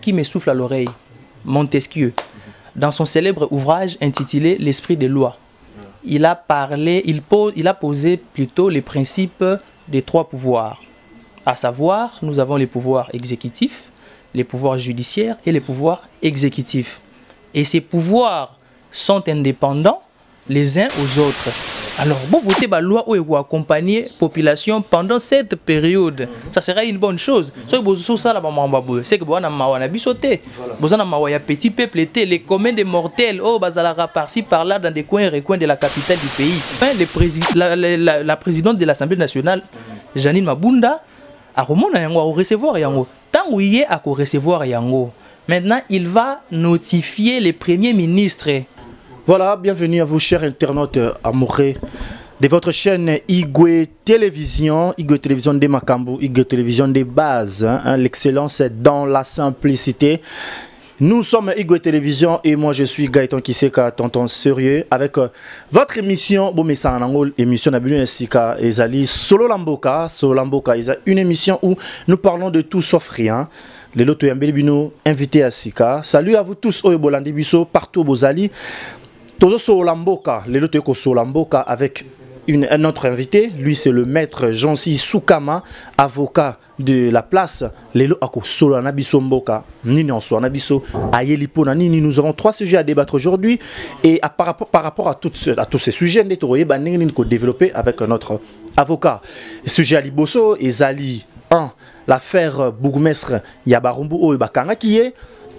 qui me souffle à l'oreille, Montesquieu, dans son célèbre ouvrage intitulé L'esprit des lois, il a posé plutôt les principes des trois pouvoirs. À savoir, nous avons les pouvoirs exécutifs, les pouvoirs judiciaires et les pouvoirs exécutifs. Et ces pouvoirs sont indépendants les uns aux autres. Alors, vous votez la loi où vous accompagnez la population pendant cette période. Ça sera une bonne chose. C'est que vous avez petit peuple, les communs des mortels, par-ci, par-là, dans des coins et recoins de la capitale du pays. Enfin, la présidente de l'Assemblée nationale, Janine Mabunda, a recevoir Yango. Tant où il est à recevoir Yango. Maintenant, il va notifier les premiers ministres. Voilà, bienvenue à vous, chers internautes amoureux de votre chaîne Igwe Télévision de Makambu, Igwe Télévision des bases, hein, l'excellence dans la simplicité. Nous sommes Igwe Télévision et moi je suis Gaëtan Kiseka, tonton sérieux, avec votre émission, émission Nabilu Sika Ezali Solo Lamboka, une émission où nous parlons de tout sauf rien. Les loto Yambelibino invité à Sika. Salut à vous tous, Oyebolandi Biso, partout Bozali. Tozo Solamboka, les loto Solamboka avec un autre invité. Lui, c'est le maître Jansi Soukama, avocat de la place. Lelo ako Solanabiso Mboka, Nini en Soanabiso, Ayelipona Nini. Nous avons trois sujets à débattre aujourd'hui. Et par rapport à tous ces sujets, nous avons développé avec notre avocat. Le sujet à Liboso, Ezali 1. L'affaire Bourgmestre Yabarumbu ou Bakanga qui est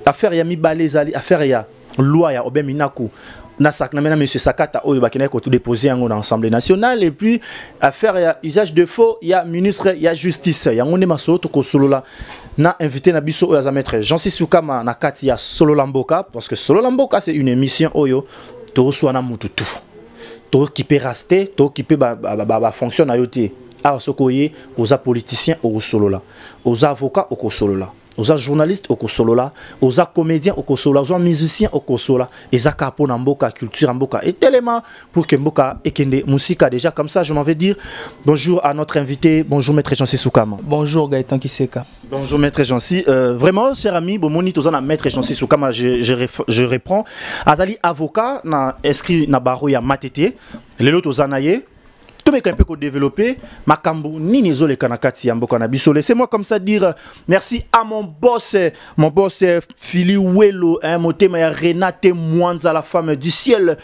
affaire Yami Balezali, affaire ya loi ya Obeminaku. Nasak namena monsieur Sakata ou Bakina ko tout déposé en l'Assemblée nationale et puis affaire ya usage de faux, ya ministre ya justice. Ya ngone masolo to ko solola na invité na biso o ya maître Jansi Soukama na kati ya Solo Lamboka parce que Solo Lamboka c'est une émission oyo to reçoit na mututu. To qui peut rester, to qui peut fonctionner à yoté. Alors, ce qui aux politiciens au solola, aux avocats au solola, aux journalistes au solola, aux comédiens au solola, aux musiciens au solola, et zakapo namboka culture mboka et tellement pour que mboka et kende musique déjà comme ça je m'en vais dire bonjour à notre invité, bonjour maître Jansi Soukama. Bonjour Gaëtan Kiseka. Bonjour maître Jansi, vraiment cher ami, bon moni tozana maître Jansi Soukama je reprends. Azali avocat na inscrit na baro ya matete, lelo tozanaye. Tout le monde peut développer Makambu Nini Zole Kanakati Yamboka Nabiso. Laissez-moi comme ça dire merci à mon boss Fili Welo, Motema Renate Mwanza, la femme du ciel,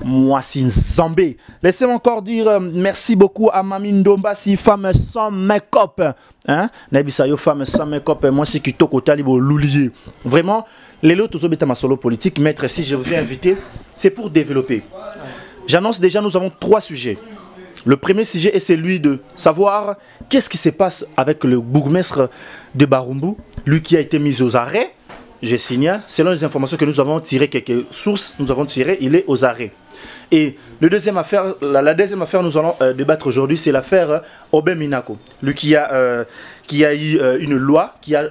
Moasin Zambé. Laissez-moi encore dire merci beaucoup à Mami Ndombasi, femme sans make-up. Hein? Nabisayo, femme sans make-up, moi c'est qui toko talibo loulier. Vraiment, les lots tous ma solo politique, maître, si je vous ai invité, c'est pour développer. J'annonce déjà, nous avons trois sujets. Le premier sujet est celui de savoir qu'est-ce qui se passe avec le bourgmestre de Barumbu, lui qui a été mis aux arrêts. Je signale, selon les informations que nous avons tirées, quelques sources, nous avons tiré, il est aux arrêts. Et la deuxième affaire, nous allons débattre aujourd'hui, c'est l'affaire Obem Minako. Lui qui a eu une loi, qui a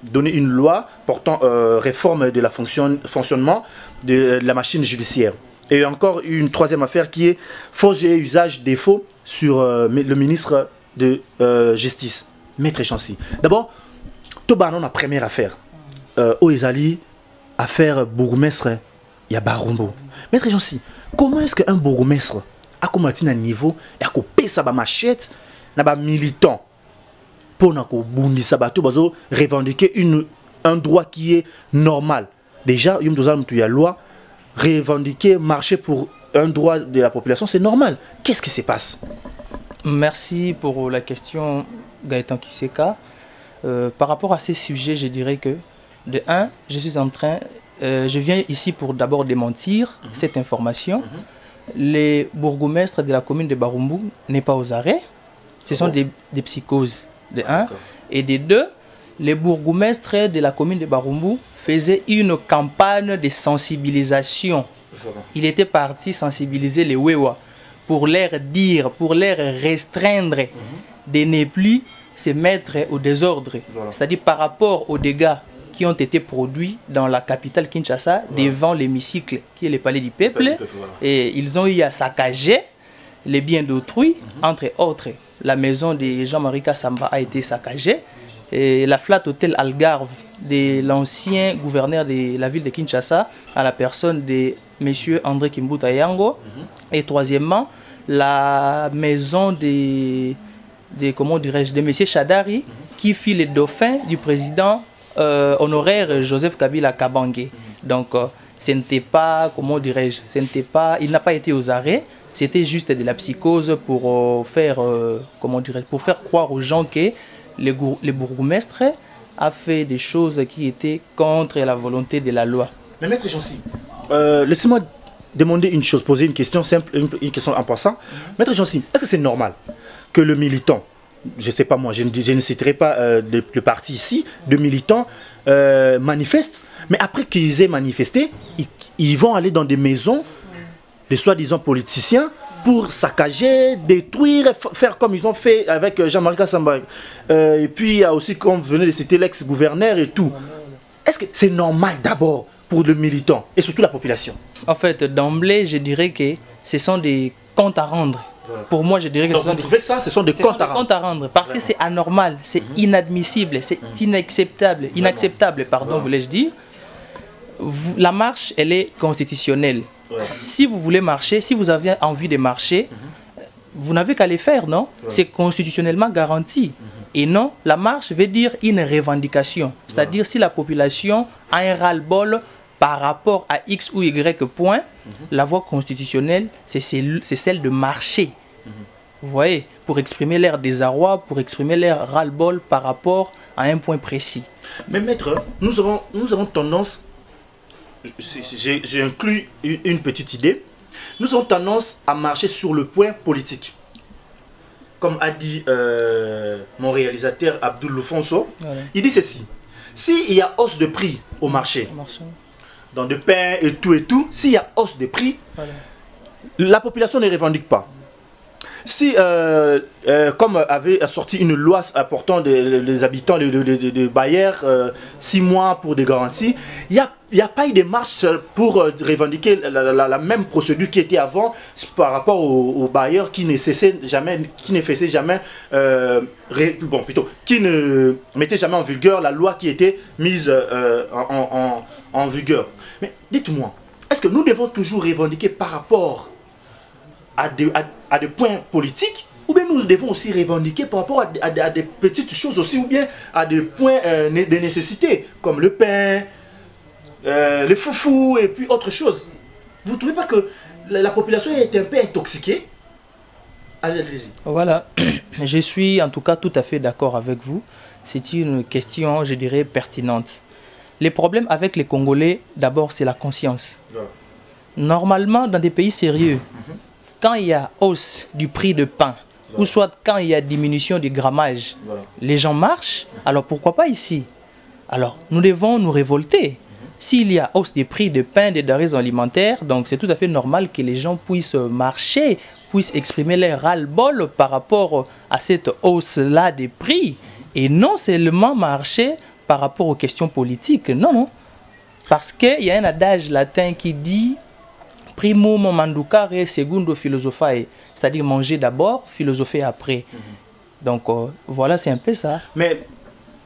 donné une loi portant réforme de la fonctionnement de la machine judiciaire. Et encore une troisième affaire qui est faux et usage des faux sur le ministre de Justice, Maître Jansi. D'abord, Tobanon, la première affaire. Oezali, affaire bourgmestre Yabarumbu. Maître Jansi, comment est-ce qu'un bourgmestre a commencé à un niveau et a coupé sa machette, n'a militant pour revendiquer un droit qui est normal. Déjà, il y a une loi. Revendiquer, marcher pour un droit de la population, c'est normal. Qu'est-ce qui se passe? Merci pour la question, Gaëtan Kiseka. Par rapport à ces sujets, je dirais que, de un, je viens ici pour d'abord démentir cette information. Les bourgmestres de la commune de Barumbu n'est pas aux arrêts. Ce sont des psychoses, de un. Et de deux, les bourgmestres de la commune de Barumbu faisaient une campagne de sensibilisation. Il était parti sensibiliser les Wewa pour leur dire, pour leur restreindre de ne plus se mettre au désordre. C'est-à-dire par rapport aux dégâts qui ont été produits dans la capitale Kinshasa devant l'hémicycle qui est le palais du peuple. Et ils ont eu à saccager les biens d'autrui, entre autres. La maison de Jean-Marie Kassamba a été saccagée. et la Flat Hotel Algarve de l'ancien gouverneur de la ville de Kinshasa à la personne de M. André Kimbuta Yango. Et troisièmement, la maison comment dirais-je, de M. Chadari qui fit le dauphin du président honoraire Joseph Kabila Kabange. Donc, ce n'était pas, comment dirais-je, il n'a pas été aux arrêts. C'était juste de la psychose pour faire, comment dirais-je, pour faire croire aux gens que le bourgmestre a fait des choses qui étaient contre la volonté de la loi. Mais maître Jancy, laissez-moi demander une chose, poser une question simple, une question en passant. Maître Jancy, est-ce que c'est normal que le militant, je ne sais pas moi, je ne citerai pas le parti ici, de militants manifestent, mais après qu'ils aient manifesté, ils vont aller dans des maisons de soi-disant politiciens pour saccager, détruire, faire comme ils ont fait avec Jean-Marie Kassamba. Et puis il y a aussi, comme vous venez de citer, l'ex-gouverneur et tout. Est-ce que c'est normal d'abord pour le militant et surtout la population? En fait, d'emblée, je dirais que ce sont des comptes à rendre. Voilà. Pour moi, je dirais que ce sont des comptes à rendre. Parce que c'est anormal, c'est inadmissible, c'est inacceptable, pardon, voulais-je dire. La marche, elle est constitutionnelle. Ouais. Si vous voulez marcher, si vous avez envie de marcher, vous n'avez qu'à les faire, non? Ouais. C'est constitutionnellement garanti. Et non, la marche veut dire une revendication. C'est-à-dire si la population a un ras-le-bol par rapport à X ou Y point, la voie constitutionnelle, c'est celle de marcher. Vous voyez, pour exprimer leur désarroi, pour exprimer leur ras-le-bol par rapport à un point précis. Mais maître, nous avons tendance, j'ai inclus une petite idée, nous avons tendance à marcher sur le point politique. Comme a dit mon réalisateur Abdoul Lufonso, voilà. Il dit ceci: s'il y a hausse de prix au marché, dans le pain et tout, s'il y a hausse de prix, voilà, la population ne revendique pas. Si, comme avait sorti une loi apportant les habitants, les bailleurs, 6 mois pour des garanties, il n'y a pas eu de marche pour revendiquer la même procédure qui était avant par rapport aux bailleurs qui ne cessaient jamais, qui ne mettaient jamais en vigueur la loi qui était mise en vigueur. Mais dites-moi, est-ce que nous devons toujours revendiquer par rapport à des points politiques, ou bien nous devons aussi revendiquer par rapport à des petites choses aussi, ou bien à des points de nécessité, comme le pain, les foufous et puis autre chose? Vous ne trouvez pas que la population est un peu intoxiquée? Allez-y. Voilà, je suis en tout cas tout à fait d'accord avec vous. C'est une question, je dirais, pertinente. Les problèmes avec les Congolais, d'abord, c'est la conscience. Voilà. Normalement, dans des pays sérieux, quand il y a hausse du prix de pain, voilà, ou soit quand il y a diminution du grammage, voilà, les gens marchent. Alors pourquoi pas ici? Alors nous devons nous révolter. S'il y a hausse des prix de pain, des denrées alimentaires, donc c'est tout à fait normal que les gens puissent marcher, puissent exprimer leur ras-le-bol par rapport à cette hausse-là des prix. Et non seulement marcher par rapport aux questions politiques, non, non. Parce qu'il y a un adage latin qui dit primum manducare secundo philosophae, c'est-à-dire manger d'abord, philosopher après. Donc voilà, c'est un peu ça. Mais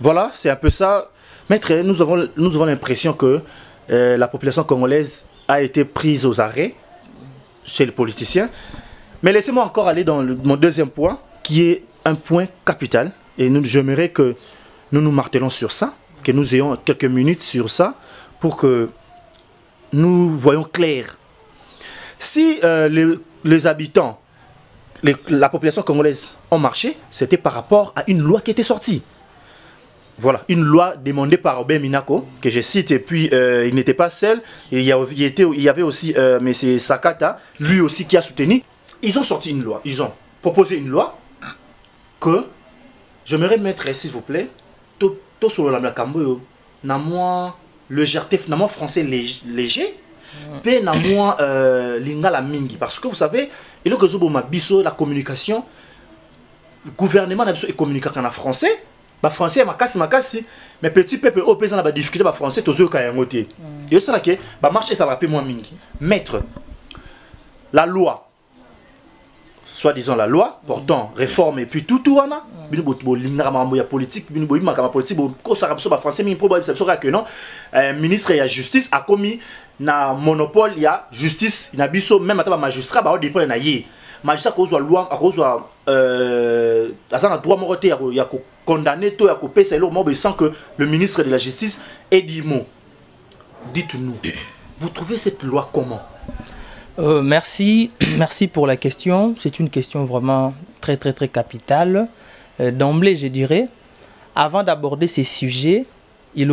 voilà, c'est un peu ça. Maître, nous avons l'impression que la population congolaise a été prise aux arrêts chez les politiciens. Mais laissez-moi encore aller dans mon deuxième point, qui est un point capital. Et j'aimerais que nous nous martelons sur ça, que nous ayons quelques minutes sur ça, pour que nous voyons clair. Si les habitants, la population congolaise ont marché, c'était par rapport à une loi qui était sortie. Voilà, une loi demandée par Robert Minako, que je cite, et puis il n'était pas seul, il y avait aussi M. Sakata, lui aussi qui a soutenu. Ils ont sorti une loi, ils ont proposé une loi que j'aimerais mettre, s'il vous plaît, tout sur la Cambo, légèreté, français léger, pe na moi lingala mingi, parce que vous savez, il y a la communication, le gouvernement est communiqué en français. Les Français makasi, mais petit peuple au pays na difficulté ba français tozo ka yangote. Et ça là que ba marché ça va peu moins mingi. Maître, la loi soi-disant la loi portant réforme et puis tout wana politique ministre de la justice a commis na monopole ya justice na biso même ata ba magistrat ba dépend na ye magistrat ko zo loi ko zo azana droit mo côté ya ko condamner to ya ko pesa lo mo sans que le ministre de la justice ait dit mot. Dites-nous, vous trouvez cette loi comment? Merci pour la question. C'est une question vraiment très capitale. D'emblée, je dirais, avant d'aborder ces sujets, il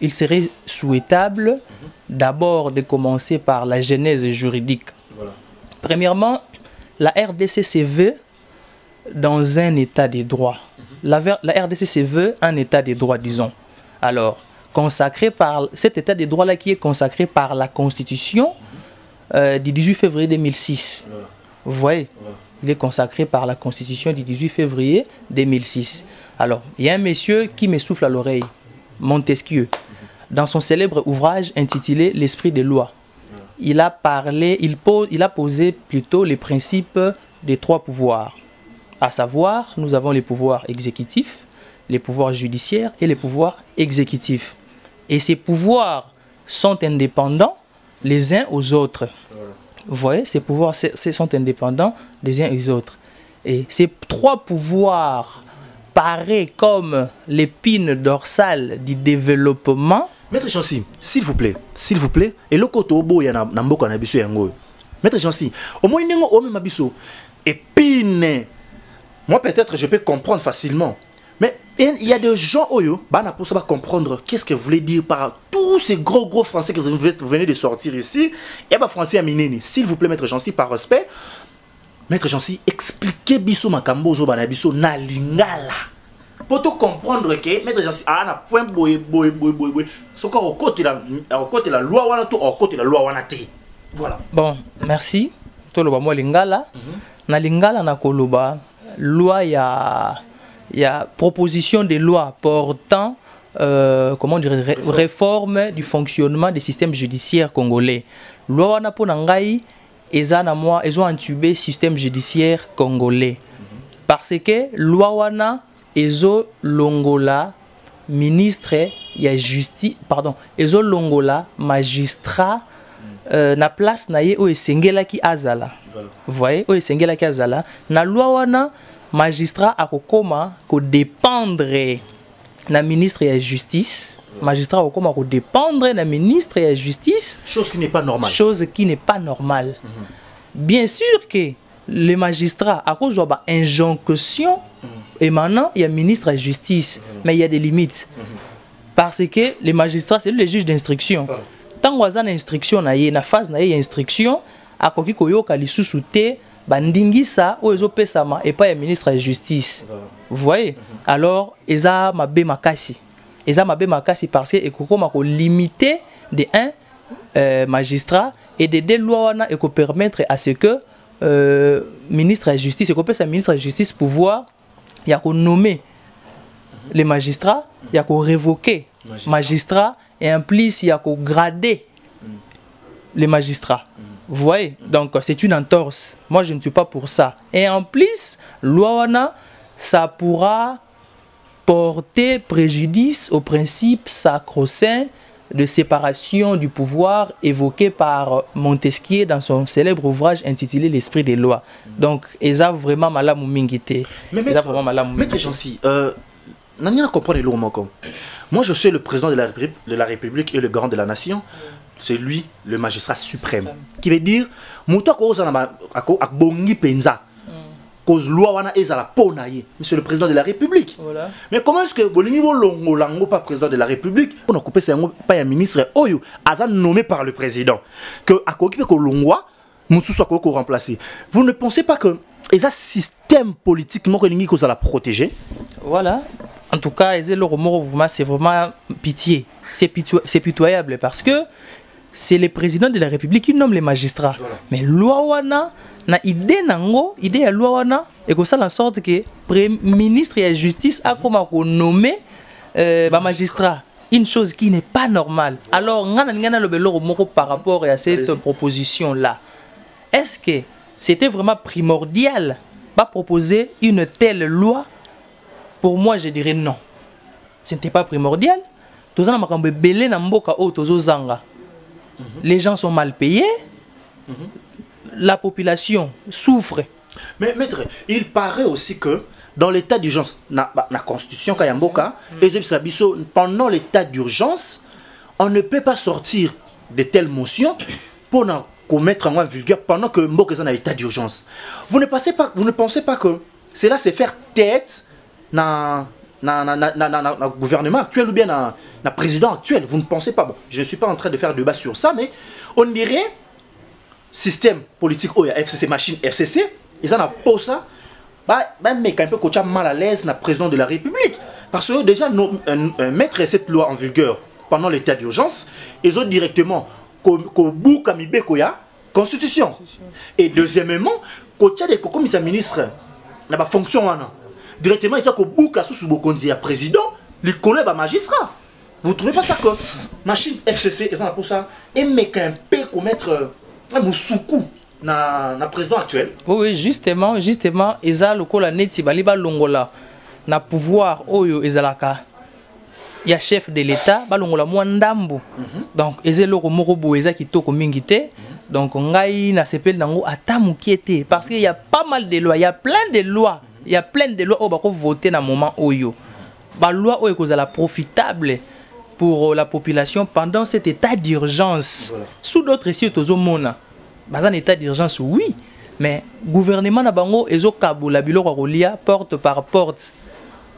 serait souhaitable d'abord de commencer par la genèse juridique. Voilà. Premièrement, la RDC se veut dans un état de droit. La RDC se veut un état de droit, disons. Alors, consacré par cet état de droit-là qui est consacré par la Constitution du 18 février 2006. Voilà. Vous voyez, voilà. Il est consacré par la Constitution du 18 février 2006. Alors, il y a un monsieur qui me souffle à l'oreille, Montesquieu, dans son célèbre ouvrage intitulé L'Esprit des lois. Il a posé plutôt les principes des trois pouvoirs. À savoir, nous avons les pouvoirs exécutifs, les pouvoirs judiciaires et les pouvoirs exécutifs. Et ces pouvoirs sont indépendants les uns aux autres. Vous voyez, ces pouvoirs sont indépendants les uns aux autres. Et ces trois pouvoirs paraissent comme l'épine dorsale du développement. Maître Chancy, s'il vous plaît, et le côté obo ya na mboka na biso yango. Maître Chancy, au moins nengo o même biso épine. Moi peut-être je peux comprendre facilement. Mais il y a des gens oyo bana pour ça comprendre qu'est-ce que vous voulez dire par tous ces gros français que vous venez de sortir ici. Et bah français à mineni, s'il vous plaît Maître Chancy, par respect. Maître Chancy, expliquez biso makambo zo bana biso na lingala. Pour tout comprendre que Maître Chancy a un point boy. Ce qu'on au côté la loi wana tout au côté la loi wana te. Voilà. Bon, merci. To lo ba mo lingala. Na lingala na koloba loi ya proposition de loi portant comment dire, réforme du fonctionnement des systèmes judiciaires congolais. Loi wana po nangai eza na moi ils ont intubé système judiciaire congolais. Parce que loi wana ezo longola ministre ya justice ezo longola magistrat na place na ye o esengela ki azala. Vous voyez o esengela ki azala na loi wana magistrat a kokoma ko dépendre na ministre de la justice. Magistrat a kokoma ko dépendre na ministre de la justice. Chose qui n'est pas normale. Chose qui n'est pas normale. Bien sûr que les magistrats a cause de injonction émanant il y a ministre de la justice, mais il y a des limites. Parce que les magistrats c'est les juges d'instruction. Tant que une instruction na ye na phase na ye instruction a koki koyoka lisusu te bandingisa ou ezo pesama et pas le ministre de la justice. Vous voyez? Alors eza mabe makasi. Eza mabe makasi parce que ekokoma ko limiter de un magistrat et de deux lois wana et ko permettre à ce que ministre de la justice et ko pesa ministre de la justice pouvoir ya ko nommer les magistrats, ya ko révoquer magistrats et en plus ya ko grader les magistrats. Vous voyez? Donc c'est une entorse. Moi je ne suis pas pour ça. Et en plus, loi wana, ça pourra porter préjudice au principe sacro-saint de séparation du pouvoir évoqué par Montesquieu dans son célèbre ouvrage intitulé L'Esprit des lois. Donc, ils ont vraiment malamu mingité. Mais Maître Chancy, n'a comprendre le mot. Moi, je suis le président de la République et le grand de la nation. C'est lui, le magistrat suprême. Qui veut dire, Monsieur le président de la République. Voilà. Mais comment est-ce que vous pas président de la République, on a coupé pas un ministre Oyo, nommé par le président, que à côté que l'on soit remplacé. Vous ne pensez pas que il y a un système politiquement que vous allez protéger? Voilà. En tout cas, c'est vraiment pitié. C'est pitoyable parce que c'est le président de la République qui nomme les magistrats. Voilà. Mais loi wana na idée nango, idée à loi wana et que ça en sorte que le ministre de la justice a comme nommé magistrat. Une chose qui n'est pas normale. Alors, par rapport à cette proposition là, est-ce que c'était vraiment primordial de proposer une telle loi? Pour moi, je dirais non. Ce n'était pas primordial. Les gens sont mal payés. La population souffre. Mais maître, il paraît aussi que dans l'état d'urgence, la constitution Kayamboka, pendant l'état d'urgence, on ne peut pas sortir de telles motions pour commettre un moyen vulgaire pendant que Mboka est en état d'urgence. Vous ne pensez pas que cela c'est faire tête dans le gouvernement actuel ou bien dans le président actuel? Vous ne pensez pas? Bon, je ne suis pas en train de faire débat sur ça, mais on dirait système politique, oh, FCC, machine FCC, ils en ont ça. Mais quand même, coach mal à l'aise, le président de la République. Parce que déjà, mettre cette loi en vigueur pendant l'état d'urgence, ils ont directement Kobu Kamibe Koya, constitution. Et deuxièmement, coach des commissaires ministres, la fonction directement, il y a Kobu Kassou Bokondi, président, les collègues magistrats. Vous ne trouvez pas ça que machine FCC, ils en ont ça, et mais quand même, commettre un soukou. Na président actuel. Oui, justement, eza lokola neti baliba longola na pouvoir oyo ezalaka ya chef de l'état ba longola mwandambo. Donc ezelo moko bo eza kitoko mingi te. Donc ngai na sepel nango ata mukiete parce qu'il y a pas mal de lois, il y a plein de lois, au bako voter na moment oyo. Ba loi oyo kozala profitable pour la population pendant cet état d'urgence. Voilà. Sous d'autres sites tozo mona. Dans un état d'urgence, oui, mais le gouvernement na bango ezo kabola biloko kolia porte par porte,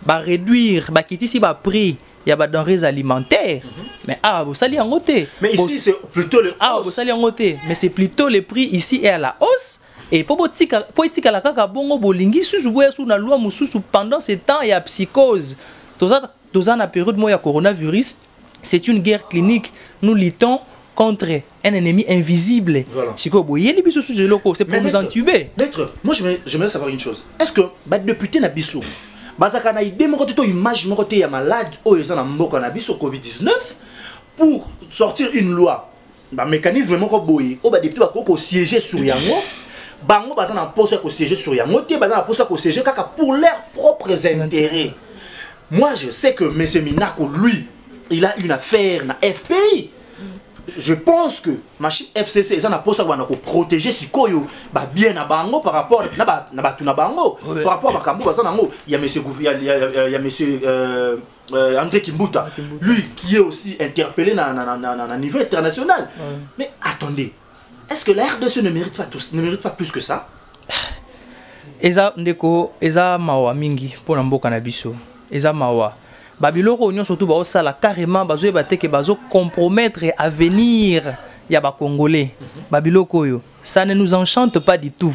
ba réduire, ba quitter si ba prix, il y a ba denrées alimentaires. Mais vous sali en côté. Mais ici c'est plutôt le vous sali en côté, mais c'est plutôt les prix ici est à la hausse. Et pour tika la kaka bongo bolingi sous na loi mususu pendant ce temps il y a psychose. Dans la période mo ya coronavirus, c'est une guerre clinique. Nous luttons contre un ennemi invisible. Voilà. C'est pour nous entuber. Maître, moi j'aimerais savoir une chose. Est-ce que les députés na biso, bazaka na idée moko to image moko te ya malade o ezana mboka na biso Covid-19 pour sortir une loi. Ba mécanisme moko boye o ba député ba ko siéger sur yango. Bango bazana posa ko siéger sur yango te bazana posa ko siéger kaka pour leurs propres intérêts. Moi je sais que M. Minako lui, il a une affaire na FPI. Je pense que machine FCC ils en a pour ça qu'on protéger si koyo ba bien na bango par rapport na bango par rapport à Kambu ça nango il y a monsieur André Kimbuta lui qui est aussi interpellé na niveau international. Mais attendez, est-ce que la RDC ne mérite pas plus que ça? Eza ndeko eza mawa mingi pour mboka na biso eza mawa Babiloko union surtout ba osala carrément bazo bateke bazo compromettre l'avenir ya ba congolais. Babiloko yo ça ne nous enchante pas du tout.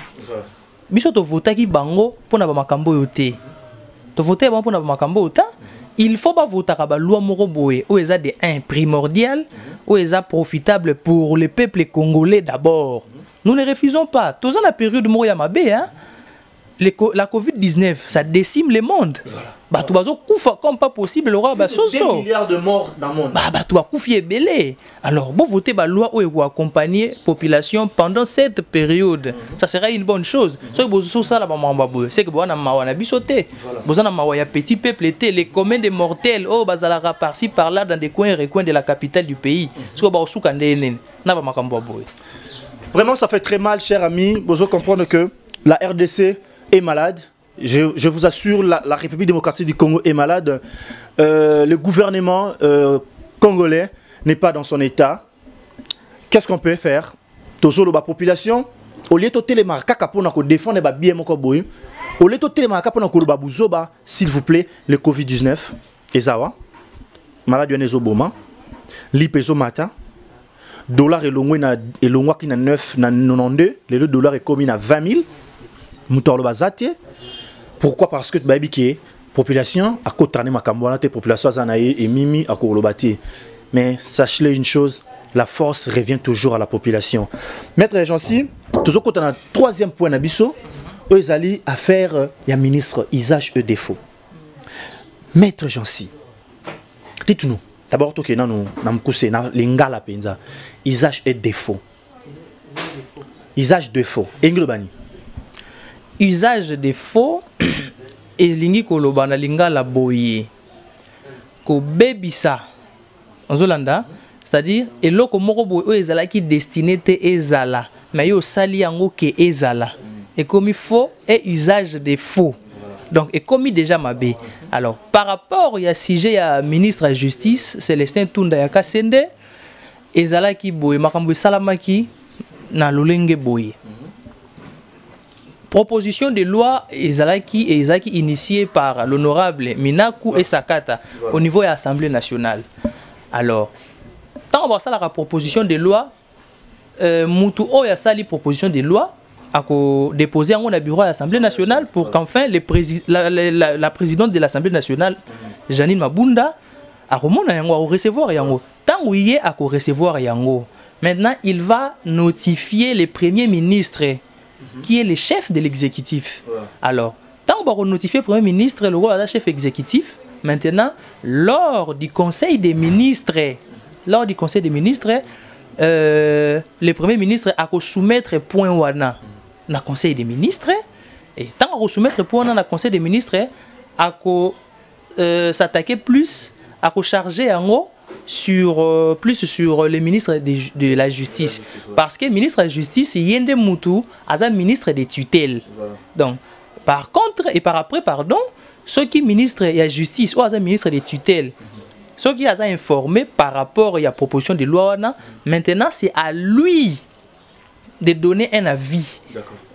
Biso to votaki bango pona ba makambo yo te. To voter bango pona ba makambo yo ta. Il faut pas voter ba loi moko boye ou eza de un primordial ou eza profitable pour le peuple congolais d'abord. Nous ne refusons pas. Tous en la période moko ya mabe hein. La Covid-19, ça décime le monde. Bah, tu vas comme pas possible, l'aura 2 milliards de morts dans le monde. Bah, tu vas couper belé. Alors, bon, voter la loi où accompagner la population pendant cette période. Ça serait une bonne chose. C'est que vous avez sauté. Vous avez un petit peuple, les communs des mortels, oh, bazala par-ci, par-là, dans des coins et recoins de la capitale du pays. Vraiment, ça fait très mal, cher ami. Vous devez comprendre que la RDC est malade. Je vous assure, la République démocratique du Congo est malade. Le gouvernement congolais n'est pas dans son état. Qu'est-ce qu'on peut faire? Tozolo la population, au lieu de télémarquer pour défendre les biens moko boy, au lieu de télémarquer pour nous s'il vous plaît, le Covid-19, Ezawa, malade de Nezoboma, lipezo mata, dollar et l'ongwa qui na 9 na 92, le dollar est commis à 20 000. Pourquoi? Parce que la population a cotané ma cambouanate, population zanaï et mimi à Kourlobati. Mais sachez une chose, la force revient toujours à la population. Maître Jansi, toujours quand on a un troisième point d'abisso, eux allaient à faire un ministre usage et défaut. Maître Jansi, dites-nous, d'abord, nous avons l'ingala penza, usage et défaut. Usage de faux. Englobani. Usage de faux elingi koloba na lingala boye. Ko bebisa. Ozolanda, c'est-à-dire eloko moko boye o ezalaki destiné te ezala, mais yo sali yango ke ezala. Et comme il faut et usage de faux. Donc et comme déjà mabé. Alors par rapport il y a sujet à ministre de la justice Célestin Tunda ya Kasende ezalaki boye makambo salamaki na lolenge boye. Proposition de loi ezalaki initiée par l'honorable Minaku et Sakata au niveau de l'Assemblée nationale. Alors, tant on va la proposition de loi, Moutou Oya Sali proposition de loi a déposé en bureau à l'Assemblée nationale pour qu'enfin la présidente de l'Assemblée nationale, Janine Mabunda, a recevoir yango. Tant où il est à recevoir yango. Maintenant, il va notifier le premier ministre qui est le chef de l'exécutif. Alors, tant qu'on va notifier le Premier ministre, le roi chef exécutif, maintenant, lors du Conseil des ministres, le Premier ministre a soumettre point wana na Conseil des ministres, et tant qu'on soumettre point wana na Conseil des ministres, a s'attaquer plus, a charger en haut plus sur le ministre de la justice. Parce que le ministre de la justice, Yende Moutou, est un ministre de tutelle. Donc, par contre, et par après, pardon, ceux qui ministre de la justice ou un ministre de tutelle, ceux qui ont informé par rapport à la proposition de loi, maintenant c'est à lui de donner un avis.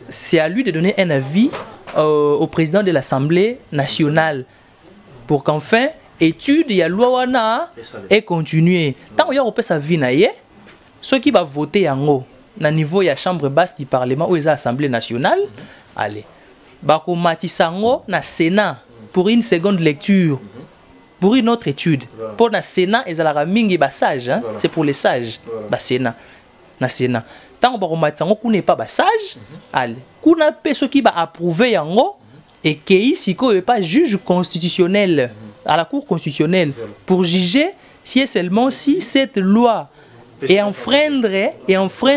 C'est à lui de donner un avis au président de l'Assemblée nationale pour qu'enfin étude il y a loi wana et continuer tant qu'il y a sa vie naie ceux qui va voter en haut na niveau ya chambre basse du parlement ou les assemblée nationale allez ba ko matisango na sénat pour une seconde lecture pour une autre étude pour na sénat ezalaka mingi ba sage c'est pour les sages ba sénat na sénat tant ba ko matisango kuna pas ba sage allez kuna pe ceux qui va approuver yango et qui siko est pas juge constitutionnel à la Cour constitutionnelle pour juger si et seulement si cette loi est enfreindre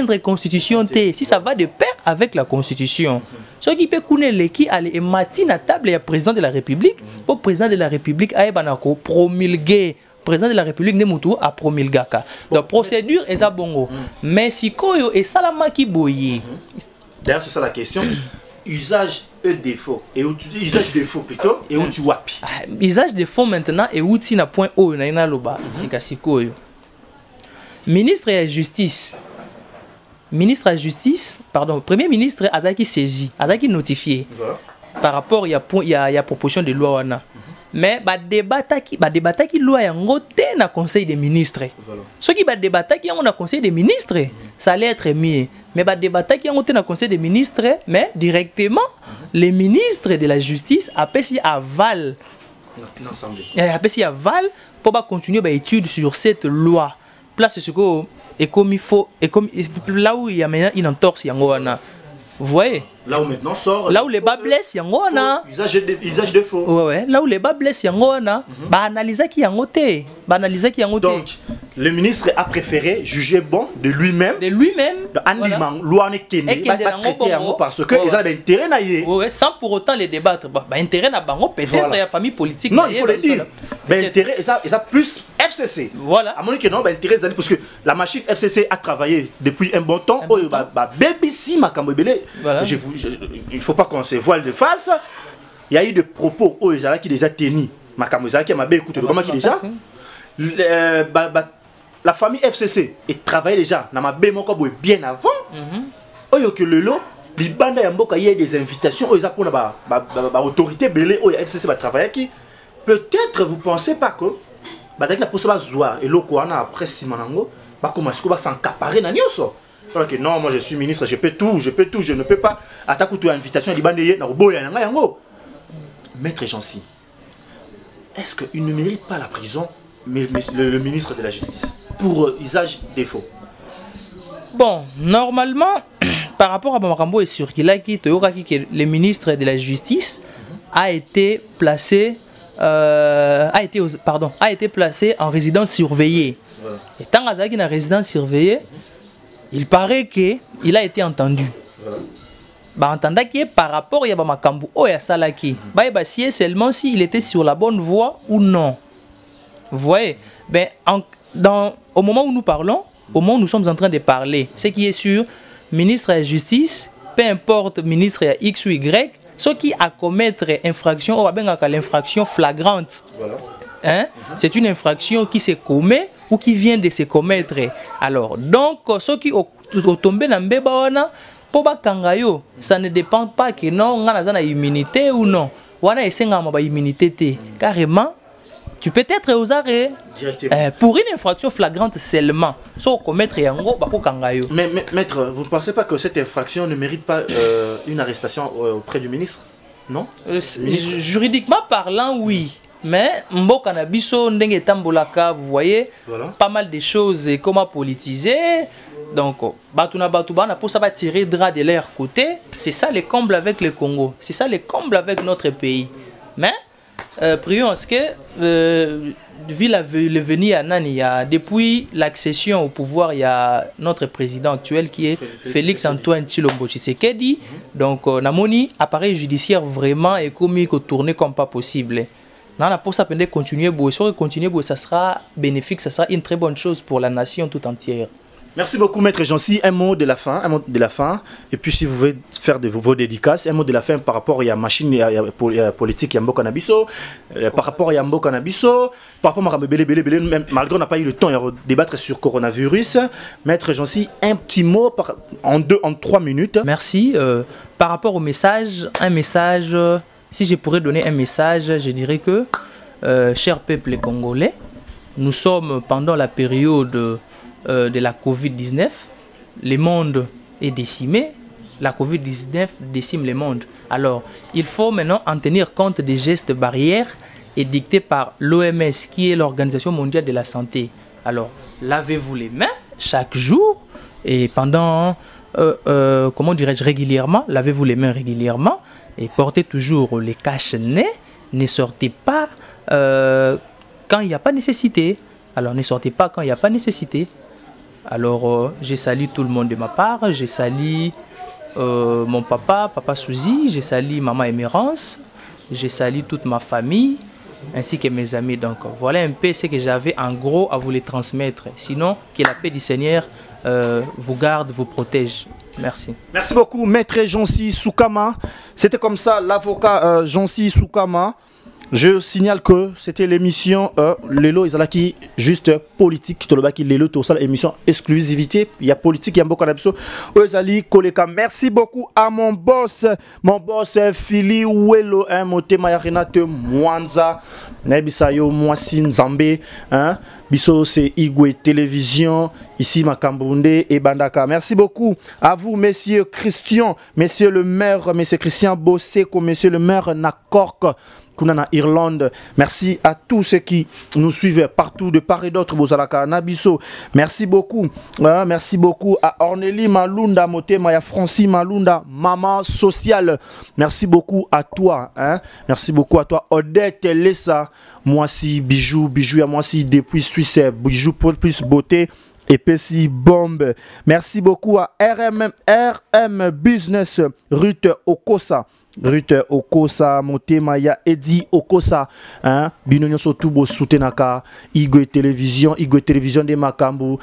la Constitution, si ça va de pair avec la Constitution. Ce qui peut connaître qui allait matin à table et président de la République, pour président de la République a promulgué. Président de la République Nemutu a promulgué. Donc procédure est à bongo. Mais si koyo et salama qui boye. D'ailleurs c'est ça la question. Usage et défaut et usage défaut plutôt et où tu wapi usage défaut maintenant et où tu na point o na ina loba sikasiko yo ministre de la justice pardon premier ministre azaki saisi azaki notifié par rapport il y a proposition de loi wana mais ba débataki loi yango te na conseil des ministres ceux qui ba débataki yango na conseil des ministres ça allait être mieux mais ba débataki yango te na conseil des ministres mais directement les ministres de la justice appellent aval pour continuer ba étude sur cette loi place ce que et comme il faut et comme là où il y a maintenant une entorse yango wana. Vous voyez? Là où maintenant sort. Là où les bas blessent, yangona. Usage de faux. Ouais. Là où les bas blessent, yangona. Bah analyser qui yangote. Donc, le ministre a préféré juger bon de lui-même. De lui-même. Animant, loi n'est qu'une. Pas traiter yango parce que ils ont intérêt à y. Ouais, sans pour autant les débattre. Bah intérêt à bango peut-être la famille politique. Non, il faut le dire. Ben intérêt ça plus FCC. Voilà. À mon avis non, ben intérêt parce que la machine FCC a travaillé depuis un bon temps. Oh bah BBC makambo belé. Il ne faut pas qu'on se voile de face. Il y a eu des propos qui déjà tenus. Qui m'a bien écouté. Comment qui déjà la famille FCC est travaillé déjà. N'a m'a bien avant. Que le lot, les bandes il y a des invitations. Pour la autorité belé FCC va travailler qui. Peut-être vous pensez pas que la possible zoa et l'eau qu'on a après Simanango va commencer à s'encaparer dans nyoso. Alors que non, moi je suis ministre, je peux tout, je ne peux pas attaquer toute invitation à Maître Jancy, est-ce qu'il ne mérite pas la prison, mais le ministre de la Justice, pour usage défaut? Bon, normalement, par rapport à Bamakambo et sur Kilaki, le ministre de la Justice a été placé placé en résidence surveillée. Et tant qu'il a résidence surveillée, il paraît qu'il a été entendu. Entendant que par rapport à Makambu Oya Salaki, seulement s'il était sur la bonne voie ou non. Vous voyez, au moment où nous parlons, au moment où nous sommes en train de parler, ce qui est sûr, ministre de la Justice, peu importe ministre X ou Y, ceux qui a commettre infraction, on va l'infraction flagrante. Voilà. Hein? C'est une infraction qui se commet ou qui vient de se commettre. Alors, donc, ceux qui ont tombé dans le Kangayo, ça ne dépend pas que non, on a une immunité ou non. On a une immunité. Carrément, tu peux être aux arrêts pour une infraction flagrante seulement. Sauf commettre Yango, Bako Kangayo. Mais maître, vous ne pensez pas que cette infraction ne mérite pas une arrestation auprès du ministre? Non Juridiquement parlant, oui. Mais Mboka Nabiso, Ndenge Tambolaka, vous voyez, voilà. Pas mal de choses comment politiser. Donc, Batuna Batubana, pour ça va tirer drap de leur côté. C'est ça le comble avec le Congo. C'est ça le comble avec notre pays. Mais, prions à ce que, vu le venir à Nani, depuis l'accession au pouvoir, il y a notre président actuel qui est Félix Antoine Tshilombo Tshisekedi. Donc, Namoni, appareil judiciaire vraiment est commis que tourner comme pas possible. Non, pour ça, continuer, ça sera bénéfique, ça sera une très bonne chose pour la nation tout entière. Merci beaucoup, maître Jancy. Un mot de la fin, et puis si vous voulez faire vos dédicaces, un mot de la fin par rapport à la machine politique Yambo Canabiso, par rapport à Yambo Canabiso, par rapport à malgré on n'a pas eu le temps de débattre sur coronavirus. Maître Jancy, un petit mot en 3 minutes. Merci. Par rapport au message, si je pourrais donner un message, je dirais que, cher peuple congolais, nous sommes pendant la période de la Covid-19, le monde est décimé, la Covid-19 décime le monde. Alors, il faut maintenant en tenir compte des gestes barrières édictés par l'OMS, qui est l'Organisation mondiale de la santé. Alors, lavez-vous les mains chaque jour et pendant, comment dirais-je, régulièrement, lavez-vous les mains régulièrement et portez toujours les cache-nez, ne sortez pas quand il n'y a pas nécessité. Alors, ne sortez pas quand il n'y a pas nécessité. Alors, je salue tout le monde de ma part, je salue mon papa Souzi, je salue maman Émérance, je salue toute ma famille, ainsi que mes amis. Donc, voilà un peu ce que j'avais en gros à vous les transmettre. Sinon, que la paix du Seigneur vous garde, vous protège. Merci. Merci beaucoup, maître Jancy Soukama. C'était comme ça, l'avocat Jancy Soukama. Je signale que c'était l'émission Lelo Izalaki juste politique. Lelo Torsal, émission exclusivité. Il y a politique, il y a beaucoup d'abso. Ozali Koleka. Merci beaucoup à mon boss Fili Welo, Motema Renate Mwanza, Nebisayo Mwasi Nzambe, Biso c'est Igwe Télévision, ici Makambunde et Bandaka. Merci beaucoup à vous, messieurs Christian, monsieur le maire, monsieur Christian Bosseko, monsieur le maire Nakork. Kunana Irlande. Merci à tous ceux qui nous suivent partout de part et d'autre. Bozalaka Nabiso. Merci beaucoup. Merci beaucoup à Ornélie Malunda Motema, Francis Malunda, maman sociale. Merci beaucoup à toi. Merci beaucoup à toi. Odette Lessa. Moi si bijou à moi si depuis Suisse. Bijou pour plus beauté. Et Pessi Bombe. Merci beaucoup à RM Business Ruth Okosa. Ruth Okosa, Motema, ya Eddie Okosa, Binonyo Sotubo Soutenaka, Igwe Télévision de Makambu,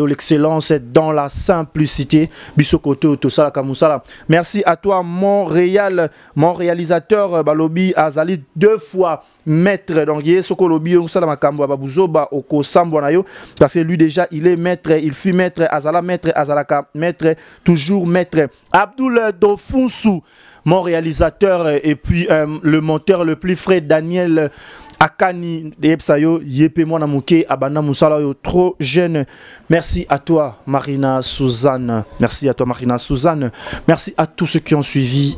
l'excellence dans la simplicité, Bisokoto, Tosala Kamusala. Merci à toi, mon réalisateur, Balobi Azali, 2 fois maître. Donc, Sokolobi, Osala Makambu, Babuzoba, Okosambwanayo, parce que lui déjà, il est maître, il fut maître, Azala maître, Azalaka maître, toujours maître. Abdoul Dofunsu, mon réalisateur et puis le monteur le plus frais, Daniel Akani de Epsayo, Yepe Mouke, Abana Moussala, trop jeune. Merci à toi, Marina Suzanne. Merci à toi, Marina Suzanne. Merci à tous ceux qui ont suivi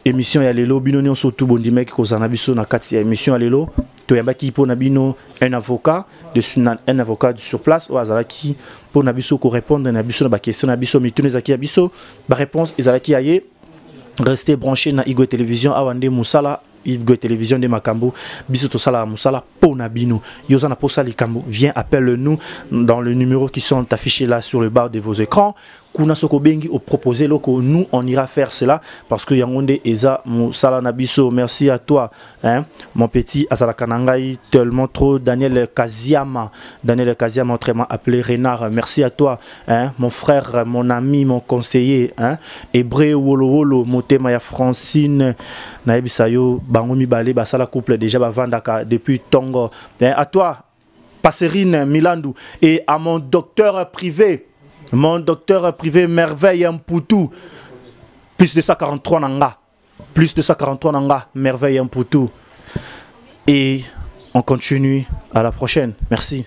émission ya lelo binonion surtout bondimek ko zanabiso na kati ya émission ya lelo to yambaki po nabino un avocat sur place ou azalaki pour nabiso ko répondre na biso na ba question na biso mitune zaki ya biso ba réponse ezalaki aye. Restez branchés dans Igwe Télévision, Awande Moussala, Igwe Télévision de Makambu, biso to sala musala pona bino. Yozana posa likambu, viens appelle-nous dans le numéro qui sont affichés là sur le bas de vos écrans. Kuna soko bengi au proposer loko, nous on ira faire cela parce que yangonde eza musala nabiso. Merci à toi hein, mon petit Azala Kanangai tellement trop Daniel Kaziama autrement appelé Renard. Merci à toi hein, mon frère, mon ami, mon conseiller hein, Hébreu Wolo Wolo Motema ya Francine Naebisayo Bangomi Balé basala couple déjà bavandaka depuis Tongo hein, à toi Passerine Milandou et à mon docteur privé Merveille Mpoutou plus de 143 nanga Merveille Mpoutou et on continue à la prochaine. Merci.